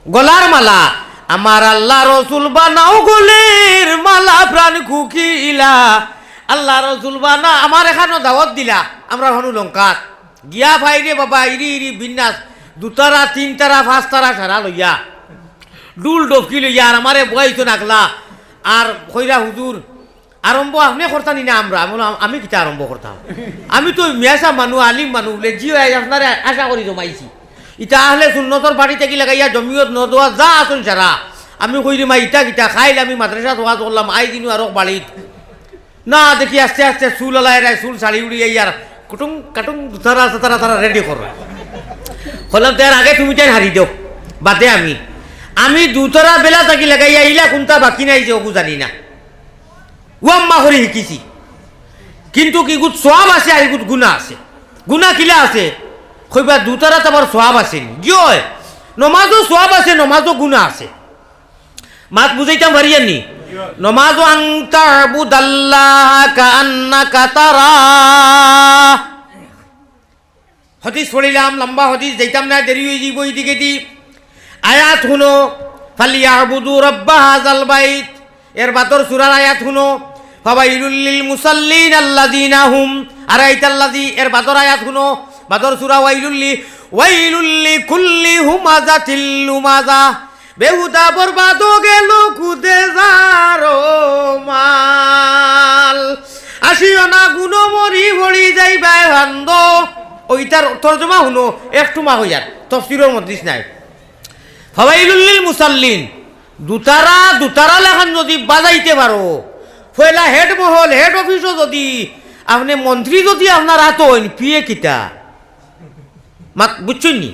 গলার মালা আমার আল্লাহ রসুল বানাও গলের মালা প্রাণ কুকিলা আল্লাহ রসুল বানা আমার এখানো দাওয়াত দিলা আমরা হনু লঙ্কাত গিয়া ভাইরে বাবা ইরি ইরি বিন্যাস 2 তারা 3 তারা 5 তারা সারা লইয়া ডুল ডফকি লইয়া আর আমারে বয়াইতো নাকলা আর কইরা হুজুর আরম্ভ আপনি করতানি না আমরা আমি কিতা আরম্ভ করতাম আমি তো মেয়াসা মানুষ আলিম মানুষ বলে জি আপনার আশা করি জমাইছি ইটা আহলে সুন্নতর বাড়িতে কি লাগাইয়া জমিয়ত নদোয়া যা আসুন সারা আমি কইরি মা ইটা কিটা খাইলে আমি মাদ্রাসা ওয়াজ করলাম আই দিনু আরো বাড়িত না দেখি আস্তে আস্তে চুল আলায় চুল শাড়ি উড়ি আর কুটুং কাটুং তারা তারা তারা রেডি কর বললাম তার আগে তুমি তাই হারি দেও বাদে আমি 2 তারা বেলা থাকি লাগাইয়া ইলা কোনটা বাকি নাই যে ওগু জানি না ও আম্মা করে শিকিছি কিন্তু কি গুড সওয়াব আছে আর গুড গুনাহ আছে গুনাহ কিলা আছে কইবা 2 তারা তোমার সওয়াব আছে জয় নমাজও সওয়াব আছে নমাজও গুনাহ আছে মাত বুঝাইতাম পারিয়ানি নমাজও আনতা বুদাল্লাহ কান্নাকা তারা হাদিস পড়িলাম লম্বা হাদিস যাইতাম না দেরি হয়ে যাইব এইদিকে দি আয়াত শুনো ফালিয়াবুদু রাব্ব হাযাল বাইত এর বাতর সূরার আয়াত শুনো ফাওয়াইলুল লিল মুসাল্লিন আল্লাযিনা হুম আরাইতাল্লাযী এর বাতর আয়াত শুনো বাতর সূরা ওয়াইলুল লিকুল্লি হুমাযাতিল লুমাযা বেহুদা বরবাদ হো গেল কুদে যারো মাল আসিও না গুনো মরি ভরি যাইবা ভান্দ ওইটার তরজমা শুনো একটু মা হইয়ার তাফসীরের মধ্যে নাই ফাওয়াইলুল লিল মুসাল্লিন 2 তারা লেখান যদি বাজাইতে পারো পয়লা হেড মহল হেড অফিসও যদি আপনি মন্ত্রী যদি আপনার হাত হইন পিয়ে কিতা মাত বুঝছেন নি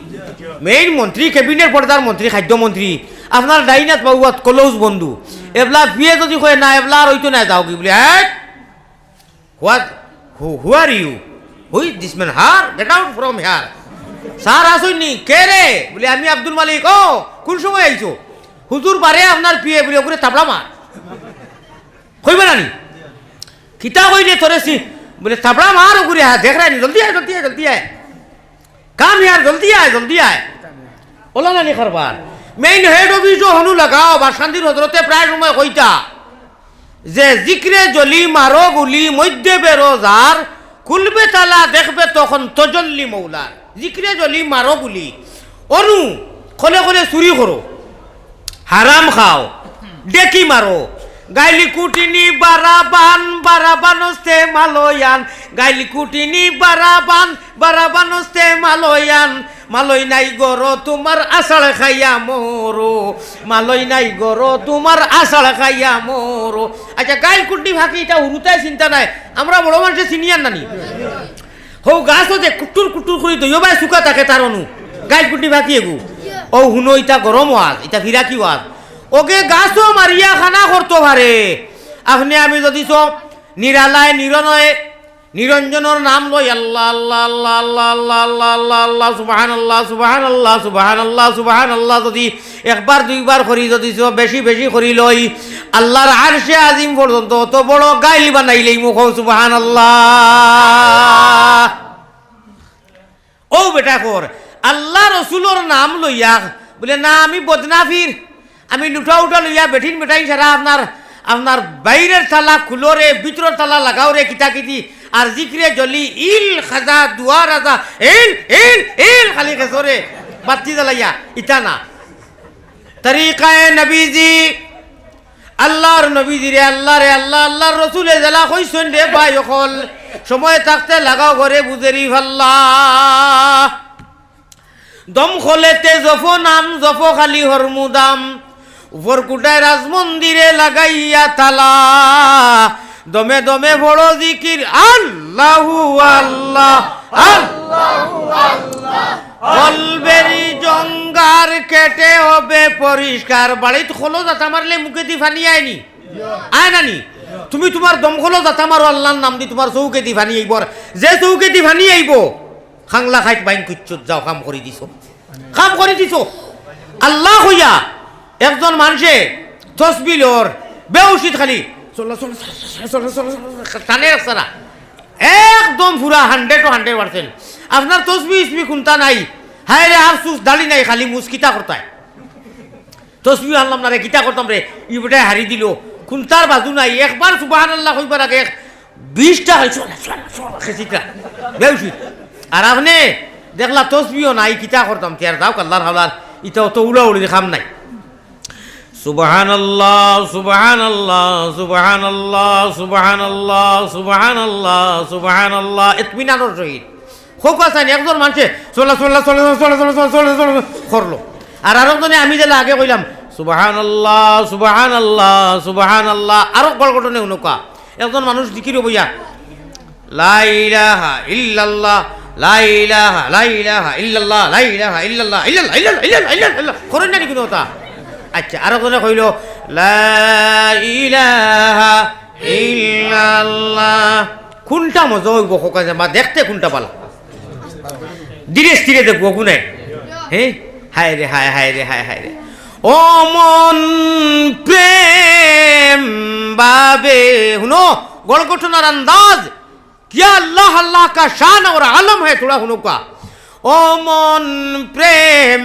মেইন মন্ত্রী ক্যাবিনেট পর্দার মন্ত্রী খাদ্যমন্ত্রী আপনার ডাইনাত বাবুয়াত ক্লোজ বন্ধু এবলা পিয়ে যদি কয় না এবলা আর হইতো না যাও কি বলে what who are you who's this man her get out from here sir আসুননি কে রে বলে আমি আব্দুল মালিক ও কোন সময় আইছো হুজুর বারে আপনার পিয়ে বলে ওগুলো তাবলা মার কইবে না নি কিতা কইলে তোরেছি বলে তাবলা মার ওগুলো দেখ রানি জলদি আয় কাম ইয়ার জলদি আয় ওলা না নি খারবার মেইন হেড অফিসও হনু লাগাও বা শান্তির হজরতে প্রায় সময় কইতা যে জিক্রে জলি মারো গুলি মধ্যে বেরোজার খুলবে তালা দেখবে তখন তজল্লি মৌলার জিক্রে জলি মারো গুলি অনু খলে খলে চুরি করো হারাম খাও ডেকি মারো গাইলি কুটিনি বারাবানস্তে মালয়ান গাইলি কুটিনি বারাবানস্তে মালয়ান মালয় নাই গরো তোমার আষাঢ় খাইয়া মোরো মালয় নাই গরো তোমার আষাঢ় খাইয়া মোরো আচ্ছা গাইল কুটনি ফাঁকি এটা হুরুতায় চিন্তা নাই আমরা বড় মানুষের চিনিয়ার নানি হো গাছ হতে কুটুর করে দইও বাই শুকা থাকে তার অনু গাইল কুটনি ফাঁকি এগু ও হুনো ইটা গরম ওয়াজ এটা ফিরাকি ওয়াজ ওকে গাছও মারিয়া খানা করতো পারে আপনি আমি যদি সব নিরালায় নিরনয় নিরঞ্জনের নাম লই আল্লাহ আল্লাহ আল্লাহ আল্লাহ আল্লাহ আল্লাহ আল্লাহ আল্লাহ সুবহানাল্লাহ সুবহানাল্লাহ সুবহানাল্লাহ সুবহানাল্লাহ যদি একবার দুইবার করি যদি বেশি করি লই আল্লাহর আরশে আজিম পর্যন্ত অত বড় গাইল বানাইলেই মুখ সুবহানাল্লাহ ও বেটা কর আল্লাহ রসুলোর নাম লইয়া বলে না আমি বদনাফির আমি লুটা উঠা লইয়া বেঠিন বেটাই সারা আপনার বাইরের তালা খুলো রে ভিতরের তালা লাগাও রে কিতাকিতি আর জিক্রে জলি ইল খাজা দুয়া রাজা ইল খালি খেসরে বাতি জ্বালাইয়া ইটা না তরিকায়ে নবীজি আল্লাহর নবীজি রে আল্লাহর রসুলে জ্বালা কইছেন রে ভাই অকল সময় থাকতে লাগাও ঘরে বুঝেরি ফাল্লা দম খোলেতে জফো নাম জফো খালি হরমুদাম উপর কুটায় রাজমন্দিরে লাগাইয়া তালা দমে দমে বড় জিকির আল্লাহু আল্লাহ আল্লাহু আল্লাহ অলবেরি জঙ্গার কেটে হবে পরিষ্কার বাড়িতে খোলো যাতা মারলে মুখে দি ফানি আয়নি আয় নানি তুমি তোমার দম খোলো যাতা মারো আল্লাহর নাম দি তোমার চৌকে দি ফানি আইব যে চৌকে দি ফানি আইব খাংলা খাইত বাইন কুচ্চুত যাও কাম করে দিছো আল্লাহ হইয়া একজন মানুষে তসবিলর বেউশিত খালি টানে রাস্তারা একদম পুরা 100% আপনার তসবি ইসবি কোনটা নাই হায় রে আফসুস দাড়ি নাই খালি মুস্কিতা করতায় তসবিহ আনলাম না রে কিতা করতাম রে ই বেটায় হারি দিল খুনতার বাজু নাই একবার সুবহানাল্লাহ কইবার আগে 20টা হয়েছে খেসিটা বেউসিত আর আপনি দেখলা তসবিও নাই কিতা করতাম তিয়ার দাও আল্লাহর হাওলার ইটা তো উড়াউড়ি খাম নাই সুবহানাল্লাহ সুবহানাল্লাহ সুবহানাল্লাহ সুবহানাল্লাহ সুবহানাল্লাহ সুবহানাল্লাহ ইতমিনানোর সহিত হোক আসানি একজন মানুষে চলা চলা চলা চলা চলা চলা চলা চলা করলো আর আরেকজনে আমি যেটা আগে কইলাম সুবহানাল্লাহ সুবহানাল্লাহ সুবহানাল্লাহ আরো গড়গড়নে উনকা একজন মানুষ জিকির বইয়া লা ইলাহা ইল্লাল্লাহ লা ইলাহা লা ইলাহা ইল্লাল্লাহ লা ইলাহা ইল্লাল্লাহ ইল্লাল্লাহ ইল্লাল্লাহ ইল্লাল্লাহ করেন না কোনো কথা আচ্ছা আরেকজনে কইল লা ইলাহা ইল্লাল্লাহ কোনটা মজা হইব হোকা মা দেখতে কোনটা পালা ধীরে স্থিরে দেখবো কোনে হ্যাঁ হায় রে হায় হায় রে হায় হায় রে ও মন প্রেম বাবে শুনো গড়গঠনার আন্দাজ क्या अल्लाह अल्लाह का शान और आलम है थोड़ा हुनो का ओ मन प्रेम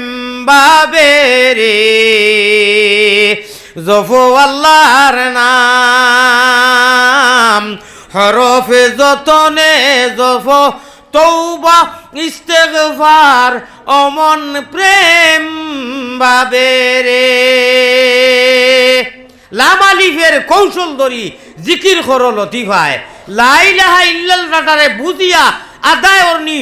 बाबे रे जफो अल्लाहर नाम हरफ जतने जफो तौबा इस्तिगफार ओ मन प्रेम बाबे रे লামালিফের কৌশল ধরি জিকির করো লতিফায় লা ইলাহা ইল্লাল্লাহটারে বুঝিয়া আদায় অরনি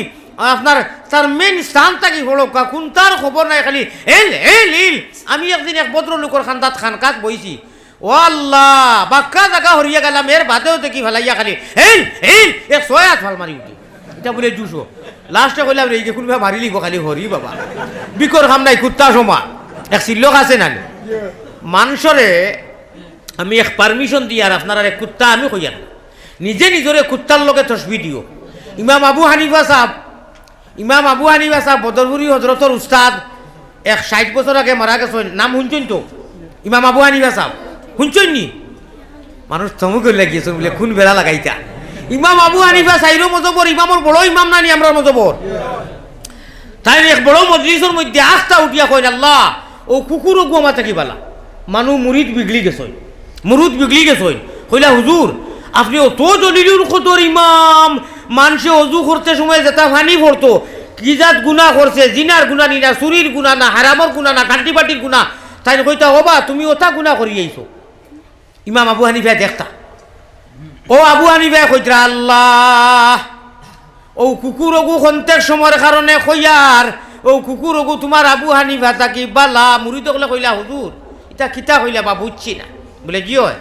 আপনার তার মেন স্থানটা কি হলো কোন তার খবর নাই খালি এল এল ইল আমি একদিন এক ভদ্রলোকের খান্দাত খানকাত বইছি ও আল্লাহ বাক্কা জায়গা হরিয়া গেলাম এর বাদেও দেখি ফেলাইয়া খালি এল এল এক ছয়াত ফাল মারি উঠি এটা বলে জুসো লাস্টে কইলাম রে যে কোনবা মারি লিখো খালি হরি বাবা বিকর খাম নাই কুত্তা সমা এক সিল্লক আছে না মানুষরে আমি এক পারমিশন দিই আর আপনারা এক কুত্তা আমি কইয়া নিজে নিজরে কুত্তার লগে তসবি দিও ইমাম আবু হানিফা সাহেব বদরপুরি হজরতর উস্তাদ 60 বছর আগে মারা গেছেন নাম শুনছেন তো ইমাম আবু হানিফা সাহেব শুনছেন নি মানুষ থমক লাগিয়েছেন বলে খুন বেড়া লাগাইতা ইমাম আবু হানিফা সাইরো মজবর ইমামর বড় ইমাম নানি আমরা মজবর তাই এক বড় মজলিসের মধ্যে আস্থা উঠিয়া কইন আল্লাহ ও কুকুরও গোমা থাকি বালা মানুষ মুরিদ বিগলি গেছই মুরুদ বিগলি গেছই কইলা হুজুর আপনি অত জলিলুল কদর ইমাম মানুষে অজু করতে সময় যেটা পানি পড়তো কি জাত গুনাহ করছে জিনার গুনাহ নি না চুরির গুনাহ না হারামর গুনাহ না কান্টি বাটির গুনাহ তাই কইতা ওবা তুমি ওটা গুনাহ করি আইছো ইমাম আবু হানিফা দেখতা ও আবু হানিফা কইতরা আল্লাহ ও কুকুর অগু খন্তের সময়ের কারণে কইয়ার ও কুকুর অগু তোমার আবু হানিফা তাকি বালা মুরিদ কইলা কইলা হুজুর এটা কিতা কইলা বা বুঝছি না বলে কি হয়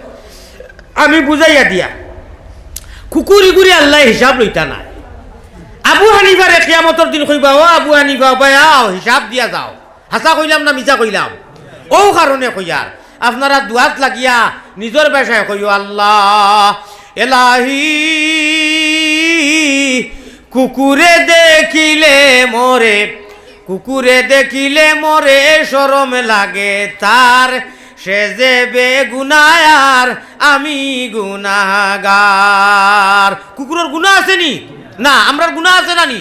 আমি বুঝাইয়া দিয়া কুকুরি গুড়ি আল্লাহ হিসাব লইতা না আবু হানিফারে কিয়ামতের দিন কইবা ও আবু হানিফা বায়াও হিসাব দিয়া যাও হাসা কইলাম না মিছা কইলাম ও কারণে কইয়ার আপনারা দুয়াত লাগিয়া নিজের বেশায় কইও আল্লাহ এলাহি কুকুরে দেখিলে মরে শরম লাগে তার সে যে বেগুনায়ার আমি গুনাহগার কুকুরের গুনাহ আছে নি না আমরার গুনাহ আছে না নি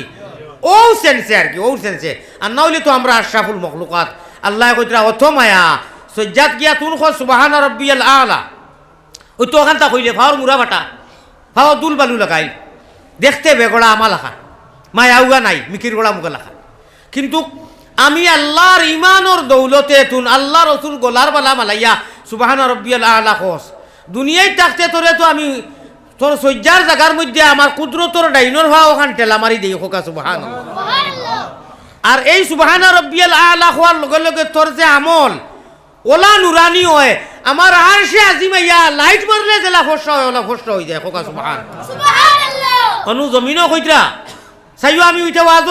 ও সেন্সে আর কি ও সেন্সে আর না হইলে তো আমরা আশরাফুল মখলুকাত আল্লাহ কইতরা অথ মায়া সজ্জাত গিয়া তুন খ সুবহান রাব্বিয়াল আলা ওই তো ওখানটা কইলে ফাওর মুরা বাটা ফাও দুল বালু লাগাই দেখতে বেগড়া আমা লাখা মায়া উগা নাই মিকির গোড়া মুখা লাখা কিন্তু আমি আল্লাহর ইমানর দৌলতে তুন আল্লাহ রসুল গোলার বালা মালাইয়া সুবহান রাব্বিয়াল আলা খোস দুনিয়ায় থাকতে তোরে তো আমি তোর সজ্জার জায়গার মধ্যে আমার কুদরতর ডাইনর ভাও ওখান টেলা মারি দেই খোকা সুবহান আর এই সুবহান রাব্বিয়াল আলা খোয়ার লগে লগে তোর যে আমল ওলা নুরানি হয় আমার আরশে আজিমাইয়া লাইট মারলে জেলা ফসা হয় ওলা ফসা হয়ে যায় খোকা সুবহান সুবহানাল্লাহ অনু জমিনও কইতরা চাইও আমি ওইটা ওয়াজ